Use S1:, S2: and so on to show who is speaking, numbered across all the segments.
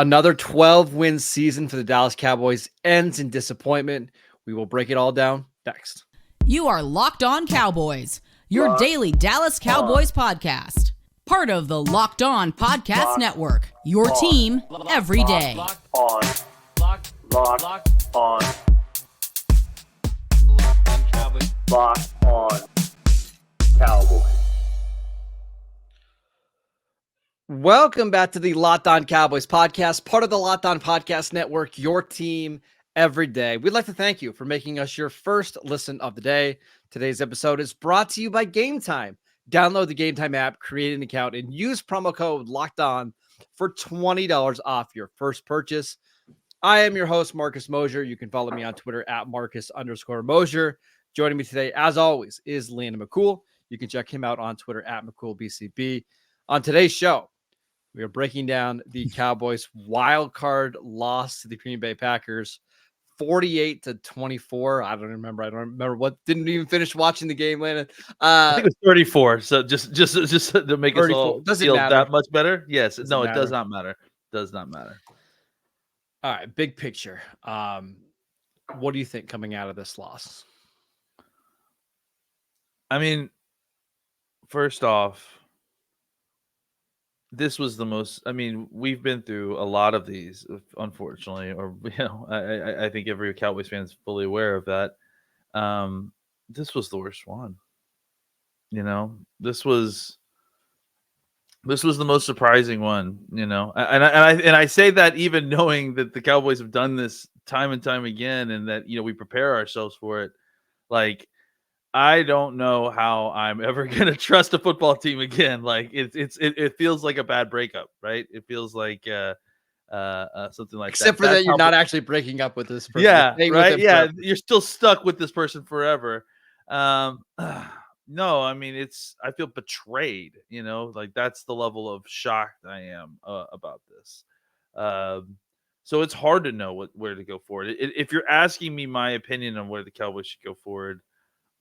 S1: Another 12-win season for the Dallas Cowboys ends in disappointment. We will break it all down next.
S2: You are Locked On Cowboys, your daily Dallas Cowboys podcast. Part of the Locked On Podcast Network, your team every day.
S3: Locked on Cowboys. Locked on Cowboys.
S1: Welcome back to the Locked On Cowboys podcast, part of the Locked On Podcast Network, your team every day. We'd like to thank you for making us your first listen of the day. Today's episode is brought to you by Gametime. Download the Gametime app, create an account, and use promo code LOCKEDON for $20 off your first purchase. I am your host, Marcus Mosher. You can follow me on Twitter at Marcus_Mosher. Joining me today, as always, is Landon McCool. You can check him out on Twitter at McCoolBCB. On today's show, we are breaking down the Cowboys' wild card loss to the Green Bay Packers, 48-24. I don't remember what. Didn't even finish watching the game, Landon.
S4: I think it was 34. So just to make us all feel that much better. Yes. It does not matter. Does not matter.
S1: All right. Big picture. What do you think coming out of this loss?
S4: I mean, first off, this was the most. I mean, we've been through a lot of these, unfortunately, or I think every Cowboys fan is fully aware of that. This was the worst one. This was the most surprising one. And I say that even knowing that the Cowboys have done this time and time again, and that we prepare ourselves for it. Like, I don't know how I'm ever going to trust a football team again. Like it feels like a bad breakup, right? It feels like something like
S1: Except for that you're not actually breaking up with this person.
S4: Yeah, right? Yeah, you're still stuck with this person forever. No, I mean, I feel betrayed, like that's the level of shock I am about this. So it's hard to know where to go forward. If you're asking me my opinion on where the Cowboys should go forward,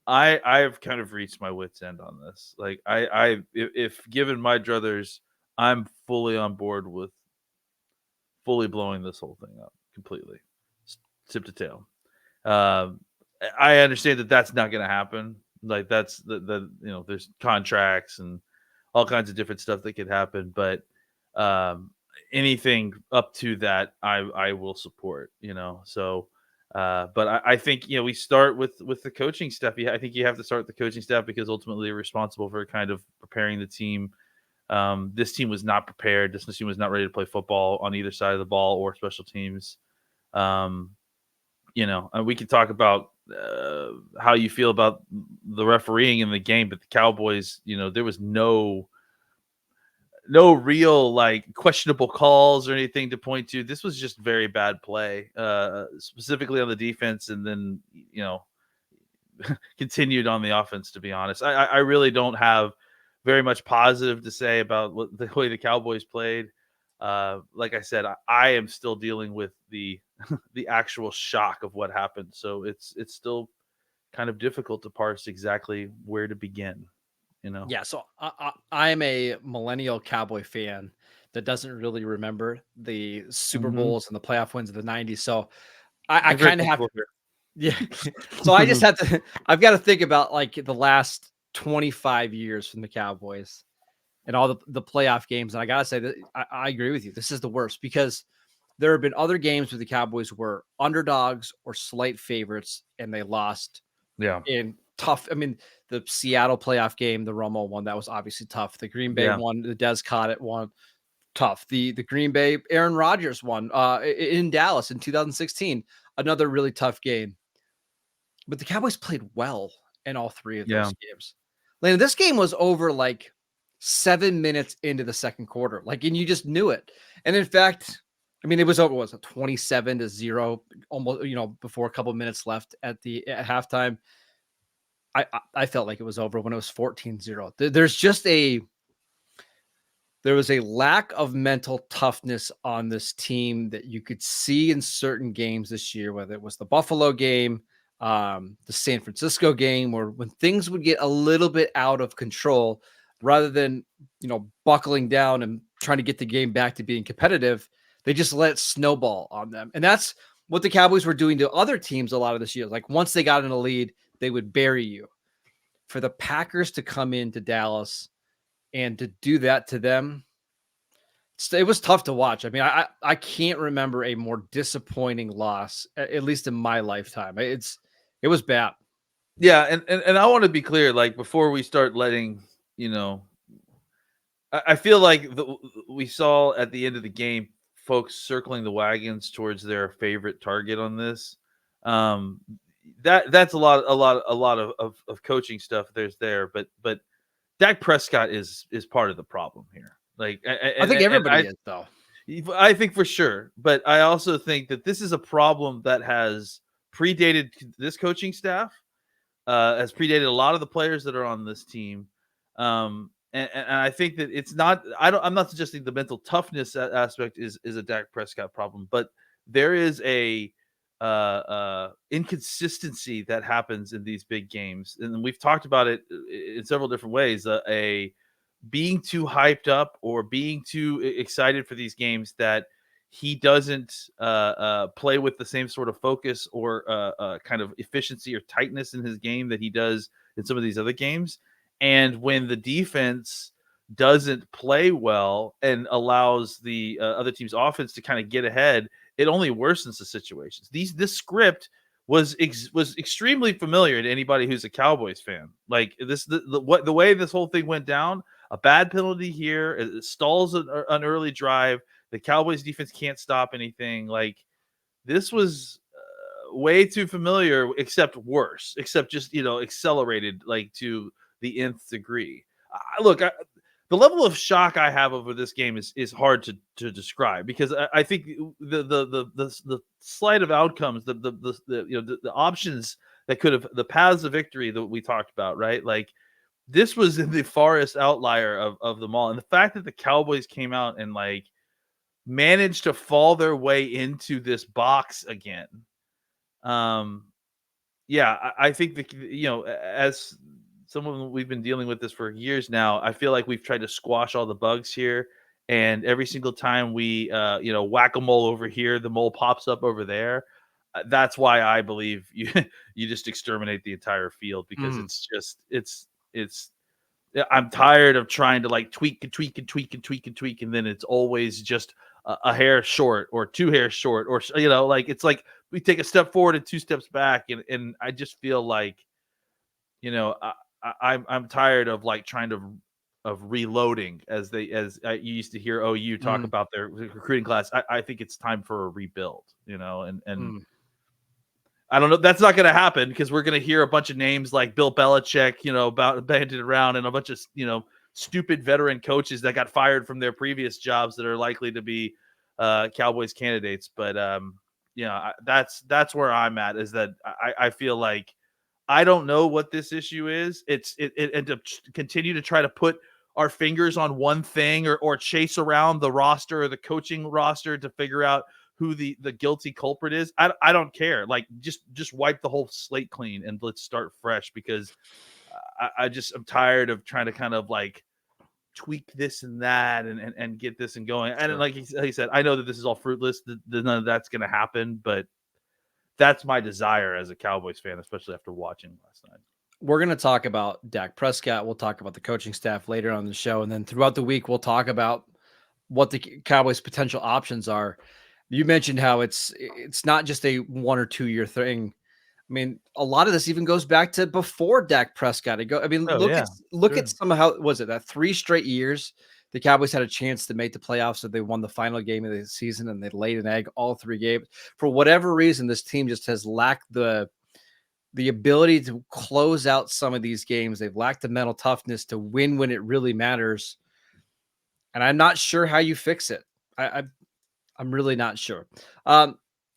S4: I've kind of reached my wit's end on this. Like if given my druthers, I'm fully on board with fully blowing this whole thing up completely, tip to tail. I understand that that's not going to happen. Like that's the there's contracts and all kinds of different stuff that could happen, but anything up to that, I will support. So. But I think we start with the coaching staff. I think you have to start with the coaching staff because ultimately you're responsible for kind of preparing the team. This team was not prepared. This team was not ready to play football on either side of the ball or special teams. And we can talk about how you feel about the refereeing in the game, but the Cowboys, there was no real like questionable calls or anything to point to. This was just very bad play, specifically on the defense, and then continued on the offense. To be honest, I really don't have very much positive to say about the way the Cowboys played. Like I said, I am still dealing with the actual shock of what happened. So it's still kind of difficult to parse exactly where to begin.
S1: Yeah, so I'm a millennial Cowboy fan that doesn't really remember the Super Bowls and the playoff wins of the 90s. So I kind of have to, yeah. So I just have to, I've got to think about like the last 25 years from the Cowboys and all the playoff games. And I got to say that I agree with you. This is the worst because there have been other games where the Cowboys were underdogs or slight favorites and they lost.
S4: Yeah.
S1: In tough. I mean, the Seattle playoff game, the Romo one, that was obviously tough. The Green Bay one, the Des Cottet one, tough. The Green Bay Aaron Rodgers one in Dallas in 2016, another really tough game. But the Cowboys played well in all three of those games. Landon, this game was over like 7 minutes into the second quarter. Like, and you just knew it. And in fact, I mean, it was over, was it 27-0, almost, before a couple of minutes left at halftime. I felt like it was over when it was 14-0. There was a lack of mental toughness on this team that you could see in certain games this year, whether it was the Buffalo game, the San Francisco game, or when things would get a little bit out of control, rather than, buckling down and trying to get the game back to being competitive, They just let it snowball on them. And that's what the Cowboys were doing to other teams a lot of this year. Like once they got in a lead, they would bury you. For the Packers to come into Dallas and to do that to them, it was tough to watch. I mean, I can't remember a more disappointing loss, at least in my lifetime. It was bad.
S4: Yeah, and I want to be clear, like before we start letting, I feel like we saw at the end of the game folks circling the wagons towards their favorite target on this. That's a lot of coaching stuff. But Dak Prescott is part of the problem here. Like,
S1: I think everybody is, though.
S4: I think for sure, but I also think that this is a problem that has predated this coaching staff, has predated a lot of the players that are on this team, and I think that it's not. I'm not suggesting the mental toughness aspect is a Dak Prescott problem, but there is a inconsistency that happens in these big games, and we've talked about it in several different ways. A being too hyped up or being too excited for these games that he doesn't play with the same sort of focus or kind of efficiency or tightness in his game that he does in some of these other games. And when the defense doesn't play well and allows the other team's offense to kind of get ahead, it only worsens the situations. This script was extremely familiar to anybody who's a Cowboys fan. Like the way this whole thing went down, a bad penalty here, it stalls an early drive. The Cowboys defense can't stop anything. Like this was way too familiar, except worse, except just, accelerated like to the nth degree. The level of shock I have over this game is hard to describe, because I think the sleight of outcomes, the options that could have, the paths of victory that we talked about, right? Like this was in the farthest outlier of them all. And the fact that the Cowboys came out and like managed to fall their way into this box again. I think as someone we've been dealing with this for years now, I feel like we've tried to squash all the bugs here, and every single time we whack-a-mole over here, the mole pops up over there. That's why I believe you just exterminate the entire field, because I'm tired of trying to like tweak, and then it's always just a hair short or two hairs short, or it's like we take a step forward and two steps back, and I just feel like I'm tired of like trying to reloading, as you used to hear OU talk about their recruiting class. I think it's time for a rebuild, and I don't know. That's not going to happen, because we're going to hear a bunch of names like Bill Belichick, about banded around, and a bunch of, stupid veteran coaches that got fired from their previous jobs that are likely to be Cowboys candidates. But that's where I'm at, is that I feel like I don't know what this issue is. And to continue to try to put our fingers on one thing or chase around the roster or the coaching roster to figure out who the guilty culprit is. I don't care. Like just wipe the whole slate clean and let's start fresh, because I'm tired of trying to kind of like tweak this and that and get this and going. And like he said, I know that this is all fruitless. None of that's going to happen, but that's my desire as a Cowboys fan, especially after watching last night.
S1: We're going to talk about Dak Prescott. We'll talk about the coaching staff later on the show. And then throughout the week, we'll talk about what the Cowboys' potential options are. You mentioned how it's not just a 1 or 2 year thing. I mean, a lot of this even goes back to before Dak Prescott. Look at some of how was it that 3 straight years the Cowboys had a chance to make the playoffs, so they won the final game of the season and they laid an egg all 3 games. For whatever reason, this team just has lacked the ability to close out some of these games. They've lacked the mental toughness to win when it really matters. And I'm not sure how you fix it. I'm really not sure.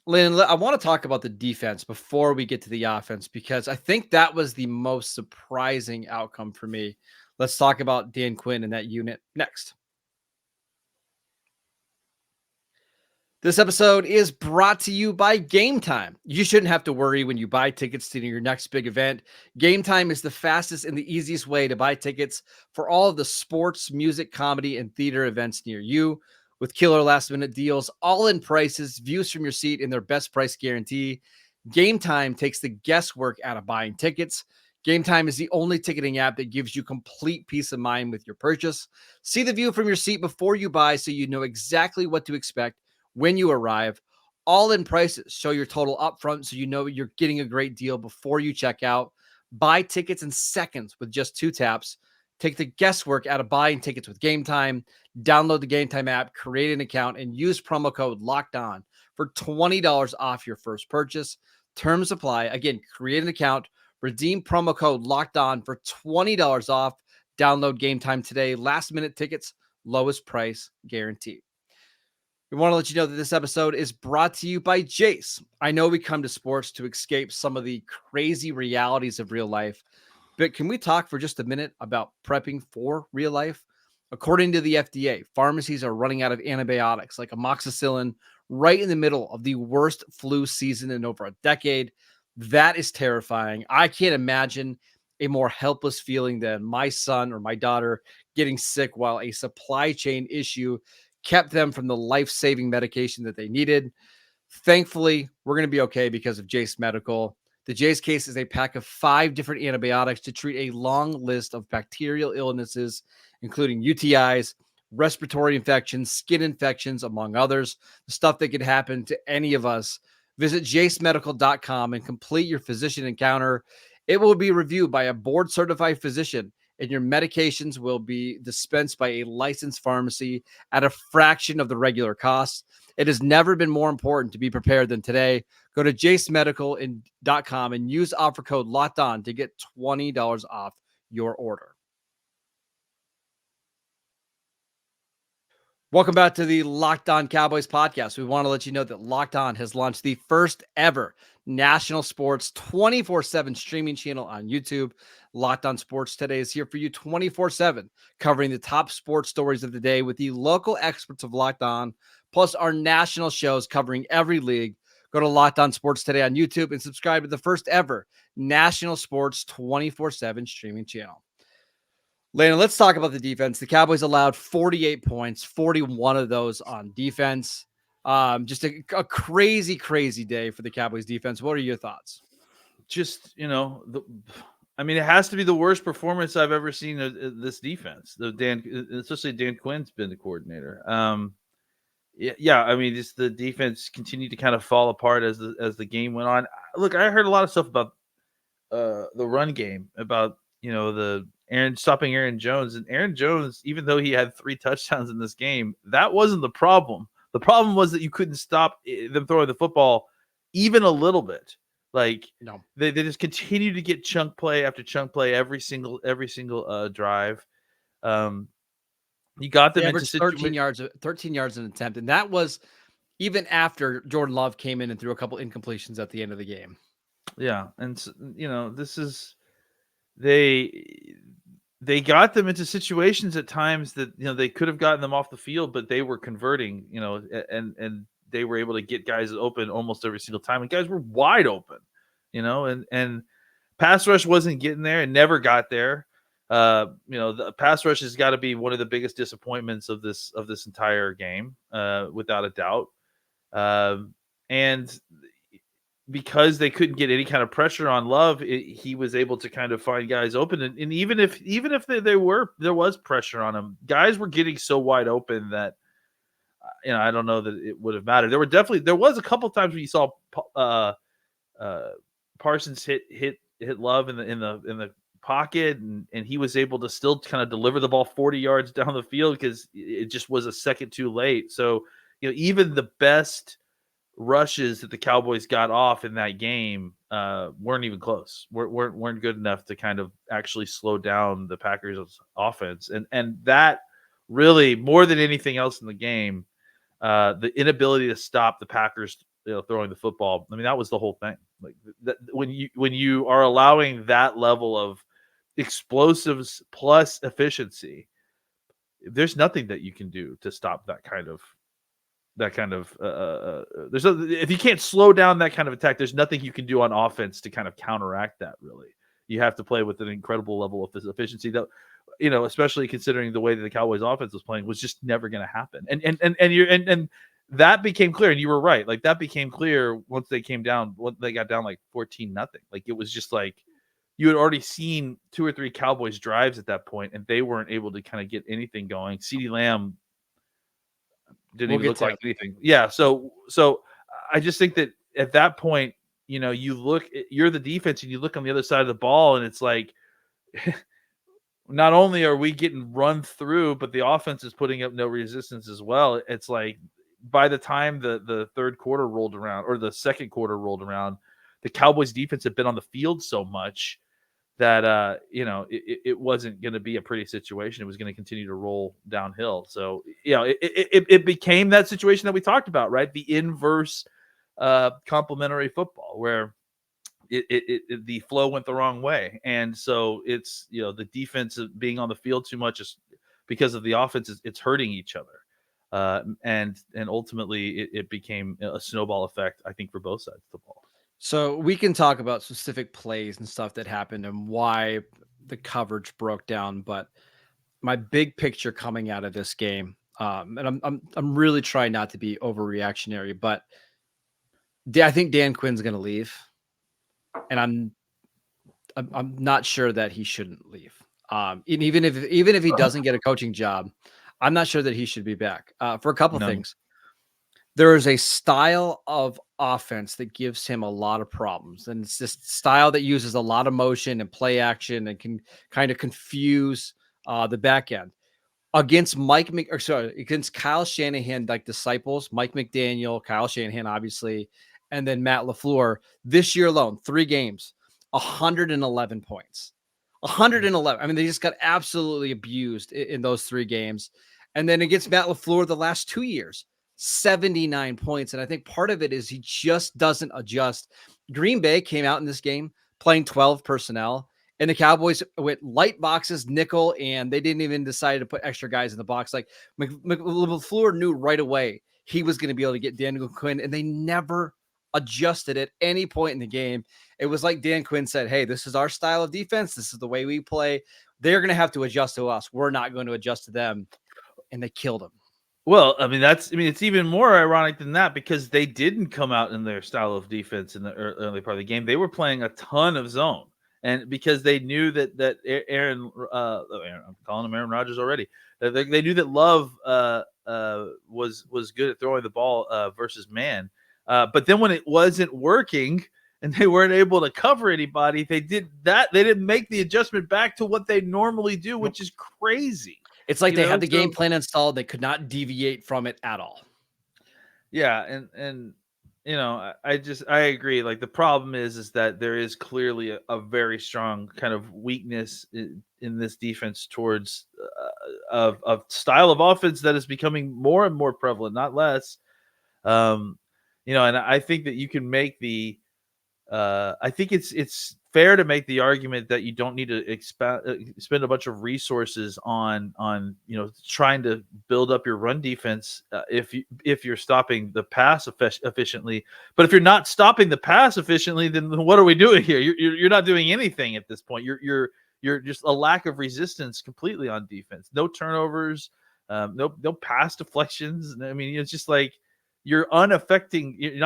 S1: Lynn, I want to talk about the defense before we get to the offense, because I think that was the most surprising outcome for me. Let's talk about Dan Quinn and that unit next. This episode is brought to you by Gametime. You shouldn't have to worry when you buy tickets to your next big event. Gametime is the fastest and the easiest way to buy tickets for all of the sports, music, comedy, and theater events near you. with killer last-minute deals, all-in prices, views from your seat, and their best price guarantee. Gametime takes the guesswork out of buying tickets. Gametime is the only ticketing app that gives you complete peace of mind with your purchase. See the view from your seat before you buy so you know exactly what to expect when you arrive. All-in prices show your total upfront so you know you're getting a great deal before you check out. Buy tickets in seconds with just 2 taps. Take the guesswork out of buying tickets with Gametime. Download the Gametime app, create an account, and use promo code LOCKEDON for $20 off your first purchase. Terms apply. Again, create an account, redeem promo code LOCKEDON for $20 off. Download Gametime today. Last-minute tickets, lowest price guaranteed. We want to let you know that this episode is brought to you by Jase. I know we come to sports to escape some of the crazy realities of real life, but can we talk for just a minute about prepping for real life? According to the FDA, pharmacies are running out of antibiotics like amoxicillin right in the middle of the worst flu season in over a decade. That is terrifying. I can't imagine a more helpless feeling than my son or my daughter getting sick while a supply chain issue kept them from the life-saving medication that they needed. Thankfully, we're going to be okay because of Jase Medical. The Jase case is a pack of 5 different antibiotics to treat a long list of bacterial illnesses, including UTIs, respiratory infections, skin infections, among others, the stuff that could happen to any of us. Visit jasemedical.com and complete your physician encounter. It will be reviewed by a board-certified physician, and your medications will be dispensed by a licensed pharmacy at a fraction of the regular cost. It has never been more important to be prepared than today. Go to jasemedical.com and use offer code LOCKEDON to get $20 off your order. Welcome back to the Locked On Cowboys podcast. We want to let you know that Locked On has launched the first ever national sports 24/7 streaming channel on YouTube. Locked On Sports Today is here for you 24/7, covering the top sports stories of the day with the local experts of Locked On, plus our national shows covering every league. Go to Locked On Sports Today on YouTube and subscribe to the first ever national sports 24/7 streaming channel. Landon, let's talk about the defense. The Cowboys allowed 48 points, 41 of those on defense. Just a crazy, crazy day for the Cowboys defense. What are your thoughts?
S4: Just, it has to be the worst performance I've ever seen of this defense. Especially Dan Quinn's been the coordinator. Just the defense continued to kind of fall apart as the game went on. Look, I heard a lot of stuff about the run game, about stopping Aaron Jones. And Aaron Jones, even though he had 3 touchdowns in this game, that wasn't the problem. The problem was that you couldn't stop them throwing the football even a little bit. Like, no, they just continue to get chunk play after chunk play every single drive. You got them into
S1: 13 yards an attempt, and that was even after Jordan Love came in and threw a couple incompletions at the end of the game.
S4: Yeah, and this is they got them into situations at times that they could have gotten them off the field, but they were converting, and they were able to get guys open almost every single time, and guys were wide open, and pass rush wasn't getting there and never got there. The pass rush has got to be one of the biggest disappointments of this entire game, without a doubt. And because they couldn't get any kind of pressure on Love, he was able to kind of find guys open. And even if there was pressure on him, guys were getting so wide open that, I don't know that it would have mattered. There was a couple times where you saw Parsons hit Love in the pocket, and he was able to still kind of deliver the ball 40 yards down the field because it just was a second too late. So, even the best rushes that the Cowboys got off in that game weren't even close. weren't good enough to kind of actually slow down the Packers' offense, and that really, more than anything else in the game, the inability to stop the Packers throwing the football. I mean, that was the whole thing. Like that, when you are allowing that level of explosives plus efficiency, there's nothing that you can do to stop that kind of if you can't slow down that kind of attack, there's nothing you can do on offense to kind of counteract that. Really, you have to play with an incredible level of efficiency. Though, especially considering the way that the Cowboys offense was playing, was just never going to happen. And that became clear. And you were right. Like that became clear once they got down like 14-0. Like it was just like, you had already seen 2 or 3 Cowboys drives at that point, and they weren't able to kind of get anything going. CeeDee Lamb didn't even look like anything. Yeah. So I just think that at that point, you're the defense and you look on the other side of the ball and it's like, not only are we getting run through, but the offense is putting up no resistance as well. It's like by the time the third quarter rolled around or the second quarter rolled around, the Cowboys defense had been on the field so much that, it wasn't going to be a pretty situation. It was going to continue to roll downhill. So, it became that situation that we talked about, right? The inverse complementary football where the flow went the wrong way. And so it's, the defense being on the field too much is because of the offense, it's hurting each other. And ultimately it became a snowball effect, I think, for both sides of the ball.
S1: So we can talk about specific plays and stuff that happened and why the coverage broke down. But my big picture coming out of this game, and I'm really trying not to be overreactionary, but I think Dan Quinn's going to leave, and I'm not sure that he shouldn't leave. And even if he doesn't get a coaching job, I'm not sure that he should be back for a couple things. There is a style of offense that gives him a lot of problems. And it's this style that uses a lot of motion and play action and can kind of confuse the back end. Against against Kyle Shanahan, like disciples, Mike McDaniel, Kyle Shanahan, obviously, and then Matt LaFleur, this year alone, 3 games, 111 points. 111. I mean, they just got absolutely abused in those 3 games. And then against Matt LaFleur the last 2 years, 79 points. And I think part of it is he just doesn't adjust. Green Bay came out in this game playing 12 personnel, and the Cowboys went light boxes, nickel, and they didn't even decide to put extra guys in the box. Like LaFleur knew right away he was going to be able to get Dan Quinn, and they never adjusted at any point in the game. It was like Dan Quinn said, hey, this is our style of defense. This is the way we play. They're going to have to adjust to us. We're not going to adjust to them. And they killed him.
S4: Well, it's even more ironic than that because they didn't come out in their style of defense in the early part of the game. They were playing a ton of zone, and because they knew that Aaron, I'm calling him Aaron Rodgers already. They knew that Love was good at throwing the ball versus man. But then when it wasn't working and they weren't able to cover anybody, they didn't make the adjustment back to what they normally do, which is crazy.
S1: It's like they had the game plan installed. They could not deviate from it at all.
S4: Yeah. And I agree. Like the problem is that there is clearly a very strong kind of weakness in this defense towards of style of offense that is becoming more and more prevalent, not less. And I think that you can make I think it's fair to make the argument that you don't need to spend a bunch of resources on trying to build up your run defense if you're stopping the pass efficiently. But if you're not stopping the pass efficiently, then what are we doing here? You're not doing anything at this point. You're just a lack of resistance completely on defense. No turnovers, no pass deflections. I mean, it's just like you're not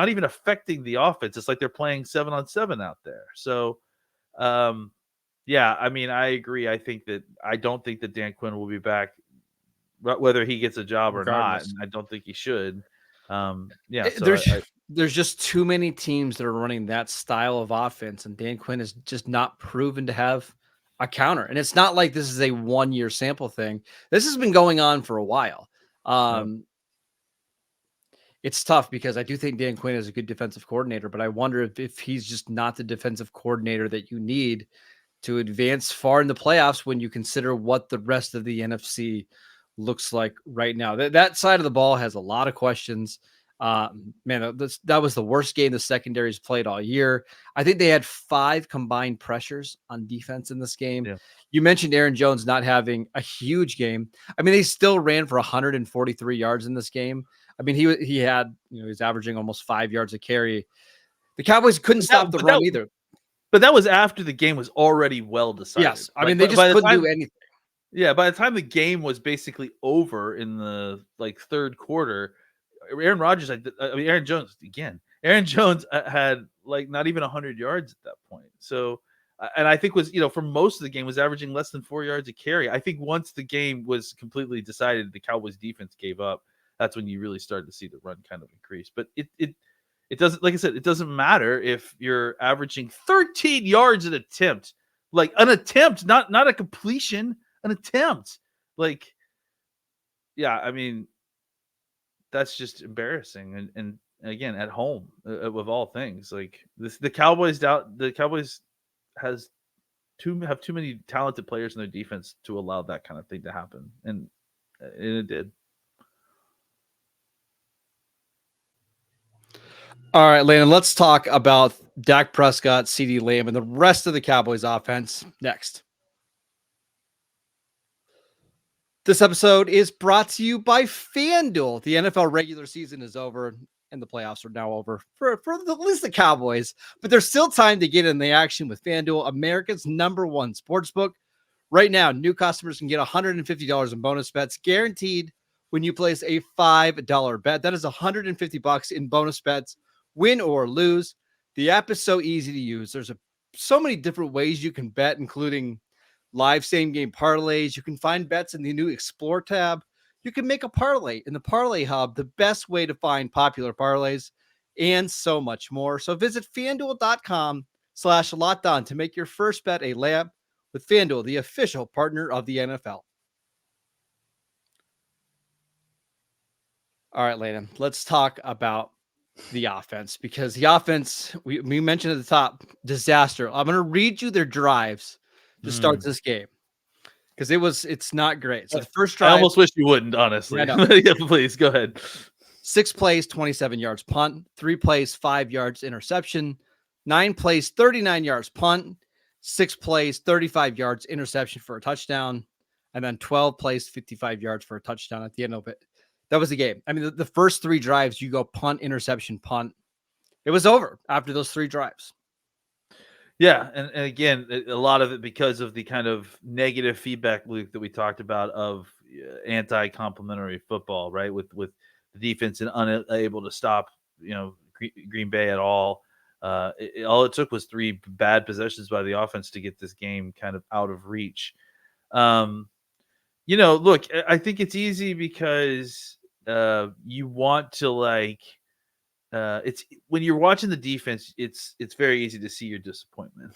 S4: even affecting the offense. It's like they're playing 7-on-7 out there. So. I agree. I don't think that Dan Quinn will be back, whether he gets a job or not. And I don't think he should.
S1: There's just too many teams that are running that style of offense, and Dan Quinn is just not proven to have a counter. And it's not like this is a 1-year sample thing. This has been going on for a while. It's tough because I do think Dan Quinn is a good defensive coordinator, but I wonder if he's just not the defensive coordinator that you need to advance far in the playoffs when you consider what the rest of the NFC looks like right now. That side of the ball has a lot of questions. That was the worst game the secondaries played all year. I think they had 5 combined pressures on defense in this game. Yeah. You mentioned Aaron Jones not having a huge game. I mean, they still ran for 143 yards in this game. I mean, he had, he was averaging almost 5 yards a carry. The Cowboys couldn't stop the run either.
S4: But that was after the game was already well decided.
S1: Yes. I mean, they just couldn't do anything.
S4: Yeah, by the time the game was basically over in the third quarter, Aaron Rodgers, Aaron Jones again. Aaron Jones had not even 100 yards at that point. So, and I think was for most of the game was averaging less than 4 yards a carry. I think once the game was completely decided, the Cowboys defense gave up. That's when you really started to see the run kind of increase. But it doesn't, like I said, it doesn't matter if you're averaging 13 yards an attempt, like an attempt, not a completion, an attempt. Yeah, I mean, that's just embarrassing. And again, at home, of all things, the Cowboys have too many talented players in their defense to allow that kind of thing to happen, and it did.
S1: All right, Landon, let's talk about Dak Prescott, CeeDee Lamb, and the rest of the Cowboys offense next. This episode is brought to you by FanDuel. The NFL regular season is over and the playoffs are now over for at least the Cowboys, but there's still time to get in the action with FanDuel, America's #1 sportsbook. Right now, new customers can get $150 in bonus bets guaranteed when you place a $5 bet. That is $150 in bonus bets, win or lose. The app is so easy to use. There's so many different ways you can bet, including live same game parlays. You can find bets in the new Explore tab. You can make a parlay in the Parlay Hub, the best way to find popular parlays, and so much more. So visit FanDuel.com/LockedOn to make your first bet a layup with FanDuel, the official partner of the NFL. All right, Landon, let's talk about the offense, because the offense, we mentioned at the top, disaster. I'm going to read you their drives to start this game, because it's not great. So the first drive,
S4: I almost wish you wouldn't, honestly. Yeah, please go ahead.
S1: 6 plays, 27 yards punt, 3 plays, 5 yards interception, 9 plays, 39 yards punt, 6 plays, 35 yards interception for a touchdown, and then 12 plays, 55 yards for a touchdown at the end of it. That was the game. I mean, the first 3 drives, you go punt, interception, punt. It was over after those 3 drives.
S4: Yeah, and again, a lot of it because of the kind of negative feedback loop that we talked about of anti-complimentary football, right? With the defense and unable to stop, Green Bay at all. All it took was 3 bad possessions by the offense to get this game kind of out of reach. Look, I think it's easy because you want to it's when you're watching the defense, it's very easy to see your disappointment.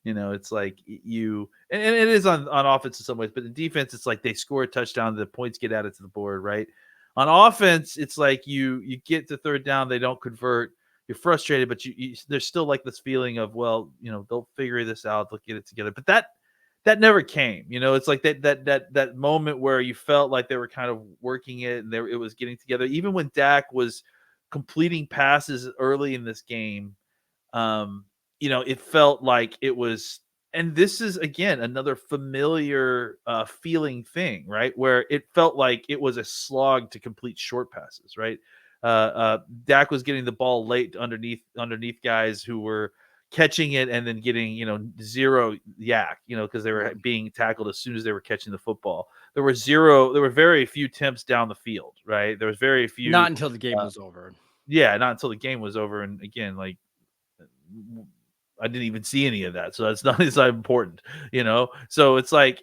S4: It's like and it is on offense in some ways, but in defense, it's like they score a touchdown, the points get added to the board, right? On offense, it's like you get to third down, they don't convert, you're frustrated, but there's still this feeling of, well, they'll figure this out, they'll get it together. But that never came. It's like that moment where you felt like they were kind of working it and it was getting together. Even when Dak was completing passes early in this game, it felt like it was, and this is again another familiar feeling thing, right? Where it felt like it was a slog to complete short passes, right? Dak was getting the ball late underneath guys who were catching it and then getting, zero yak, because they were being tackled as soon as they were catching the football. There were very few attempts down the field, right? There was very few.
S1: Not until the game was over.
S4: Yeah, not until the game was over. And again, I didn't even see any of that. So it's not important, So it's like,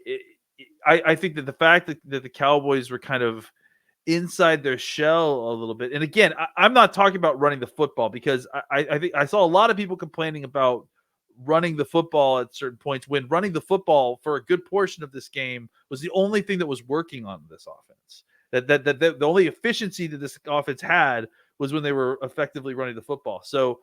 S4: I think that the fact that the Cowboys were kind of inside their shell a little bit. And again, I'm not talking about running the football, because I think I saw a lot of people complaining about running the football at certain points, when running the football for a good portion of this game was the only thing that was working on this offense. That the only efficiency that this offense had was when they were effectively running the football. So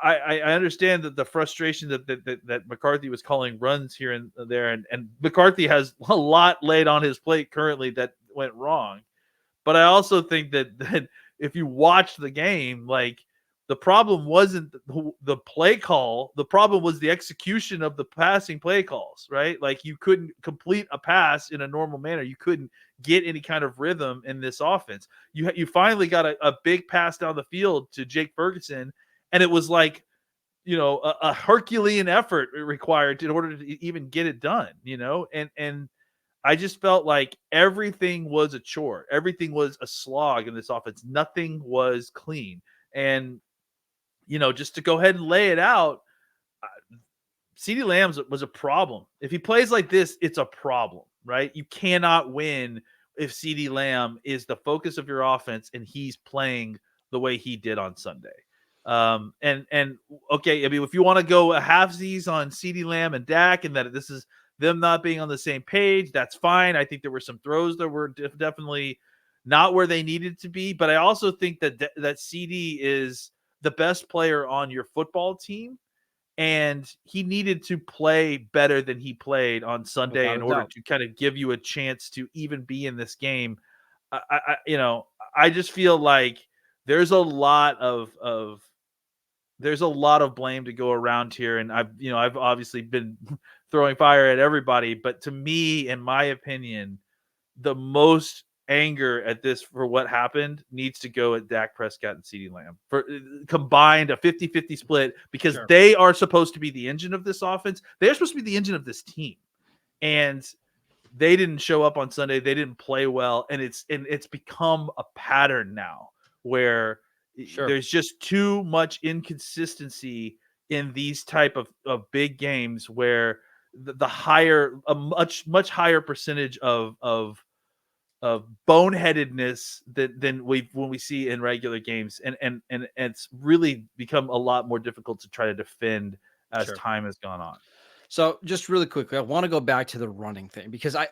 S4: I understand that the frustration that McCarthy was calling runs here and there, and McCarthy has a lot laid on his plate currently that went wrong. But I also think that if you watch the game, the problem wasn't the play call. The problem was the execution of the passing play calls, right? You couldn't complete a pass in a normal manner. You couldn't get any kind of rhythm in this offense. You finally got a big pass down the field to Jake Ferguson, and it was a Herculean effort required in order to even get it done, and I just felt like everything was a chore. Everything was a slog in this offense. Nothing was clean. And, just to go ahead and lay it out, CeeDee Lamb was a problem. If he plays like this, it's a problem, right? You cannot win if CeeDee Lamb is the focus of your offense and he's playing the way he did on Sunday. And okay, I mean, if you want to go a halfsies on CeeDee Lamb and Dak, and that this is them not being on the same page, that's fine. I think there were some throws that were definitely not where they needed to be, but I also think that CeeDee is the best player on your football team, and he needed to play better than he played on Sunday
S1: Without
S4: in
S1: a
S4: order
S1: doubt.
S4: to kind of give you a chance to even be in this game. I just feel like there's a lot of blame to go around here, and I've obviously been throwing fire at everybody, but to me, in my opinion, the most anger at this for what happened needs to go at Dak Prescott and CeeDee Lamb for combined a 50-50 split, because
S1: Sure.
S4: they are supposed to be the engine of this offense. They're supposed to be the engine of this team, and they didn't show up on Sunday. They didn't play well, and it's become a pattern now where
S1: Sure.
S4: there's just too much inconsistency in these type of big games where a much higher percentage of boneheadedness than when we see in regular games, and it's really become a lot more difficult to try to defend as
S1: Sure.
S4: time has gone on.
S1: So just really quickly, I want to go back to the running thing, because I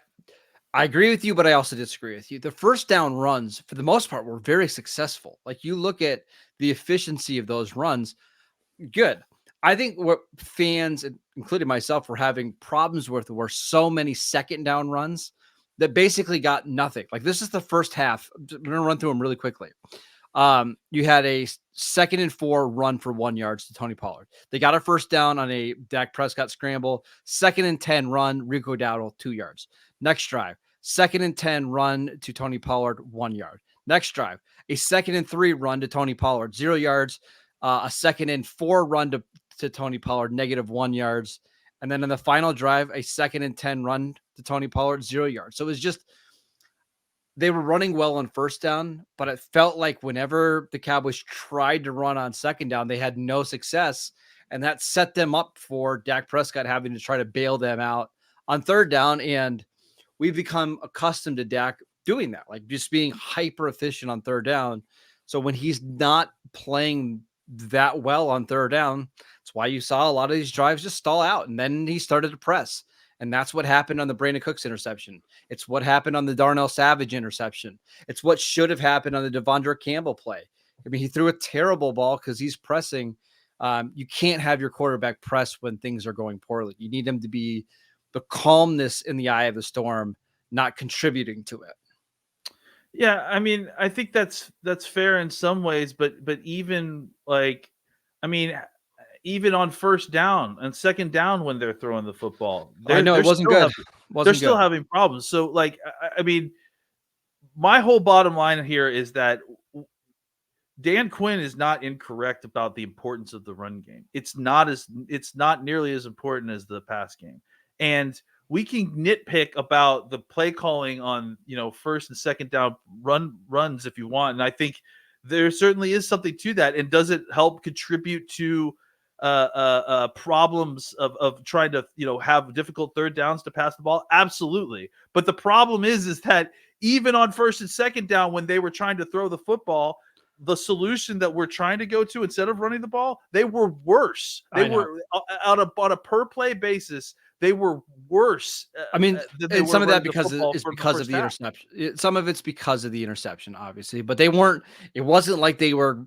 S1: agree with you, but I also disagree with you. The first down runs, for the most part, were very successful. Like, you look at the efficiency of those runs, good. I think what fans, including myself, were having problems with were so many second down runs that basically got nothing. Like, this is the first half. I'm going to run through them really quickly. You had a 2nd and 4 run for 1 yard to Tony Pollard. They got a first down on a Dak Prescott scramble. 2nd and 10 run, Rico Dowdle, 2 yards. Next drive, 2nd and 10 run to Tony Pollard, 1 yard. Next drive, a 2nd and 3 run to Tony Pollard, 0 yards. A 2nd and 4 run to Tony Pollard, -1 yards. And then in the final drive, a 2nd and 10 run to Tony Pollard, 0 yards. So it was just, they were running well on first down, but it felt like whenever the Cowboys tried to run on second down, they had no success. And that set them up for Dak Prescott having to try to bail them out on third down. And we've become accustomed to Dak doing that, like just being hyper efficient on third down. So when he's not playing that well on third down, that's why you saw a lot of these drives just stall out. And then he started to press. And that's what happened on the Brandon Cooks interception. It's what happened on the Darnell Savage interception. It's what should have happened on the Devondre Campbell play. I mean, he threw a terrible ball because he's pressing. You can't have your quarterback press when things are going poorly. You need him to be the calmness in the eye of the storm, not contributing to it.
S4: Yeah, I mean, I think that's fair in some ways, but even like, I mean, even on first down and second down when they're throwing the football,
S1: I know it wasn't good.
S4: They're still having problems. So, like, I mean, my whole bottom line here is that Dan Quinn is not incorrect about the importance of the run game. It's not nearly as important as the pass game. And we can nitpick about the play calling on, first and second down runs if you want. And I think there certainly is something to that. And does it help contribute to problems of trying to, have difficult third downs to pass the ball? Absolutely. But the problem is that even on first and second down, when they were trying to throw the football, the solution that we're trying to go to instead of running the ball, they were worse. They were on a per play basis. They were worse.
S1: I mean, and some of that because of the interception. Some of it's because of the interception, obviously, but they weren't. It wasn't like they were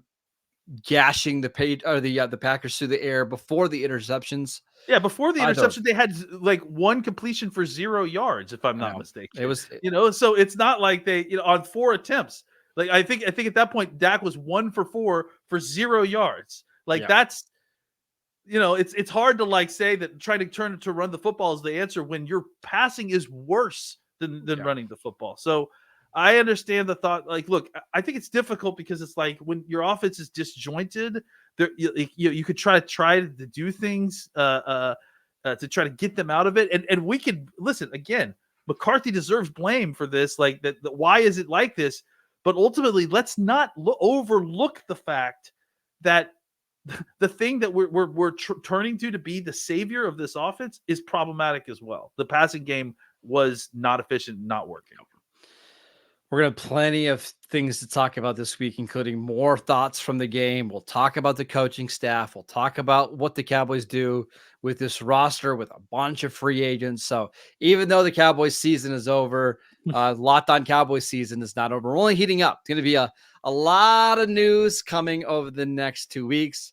S1: gashing the page or the Packers through the air before the interceptions.
S4: Yeah, before the interception, they had like one completion for 0 yards, if I'm not mistaken.
S1: It was,
S4: so it's not like they, on 4 attempts. Like I think at that point, Dak was 1 for 4 for 0 yards. Like that's, it's hard to like say that trying to turn it to run the football is the answer when your passing is worse than running the football. So I understand the thought. Like, look, I think it's difficult because it's like when your offense is disjointed, there you could try to do things to try to get them out of it. And we could listen again. McCarthy deserves blame for this. Like that. Why is it like this? But ultimately, let's not overlook the fact that the thing that we're turning to be the savior of this offense is problematic as well. The passing game was not efficient, not working.
S1: We're going to have plenty of things to talk about this week, including more thoughts from the game. We'll talk about the coaching staff. We'll talk about what the Cowboys do with this roster with a bunch of free agents. So even though the Cowboys season is over, Locked On Cowboys season is not over. We're only heating up. It's going to be a lot of news coming over the next 2 weeks.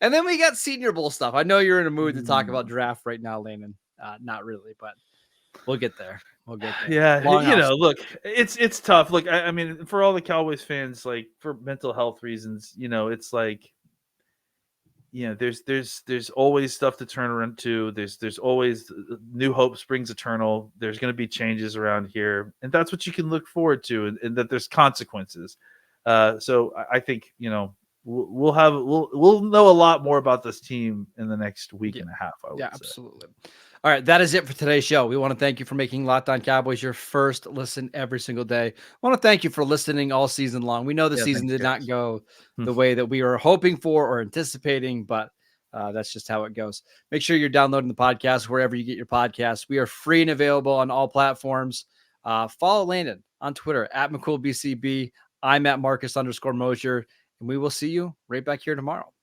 S1: And then we got Senior Bowl stuff. I know you're in a mood to talk about draft right now, Landon. Not really, but we'll get there. We'll get there.
S4: Yeah, look, it's tough. Look, I mean, for all the Cowboys fans, like for mental health reasons, it's like, there's always stuff to turn around to. There's always new hope springs eternal. There's going to be changes around here, and that's what you can look forward to, and that there's consequences. So I think we'll know a lot more about this team in the next week and a half. I would say.
S1: Absolutely. All right, that is it for today's show. We want to thank you for making Locked On Cowboys your first listen every single day. I want to thank you for listening all season long. We know the season did not go the way that we were hoping for or anticipating, but that's just how it goes. Make sure you're downloading the podcast wherever you get your podcasts. We are free and available on all platforms. Follow Landon on Twitter at McCoolBCB. I'm at Marcus_Mosier, and we will see you right back here tomorrow.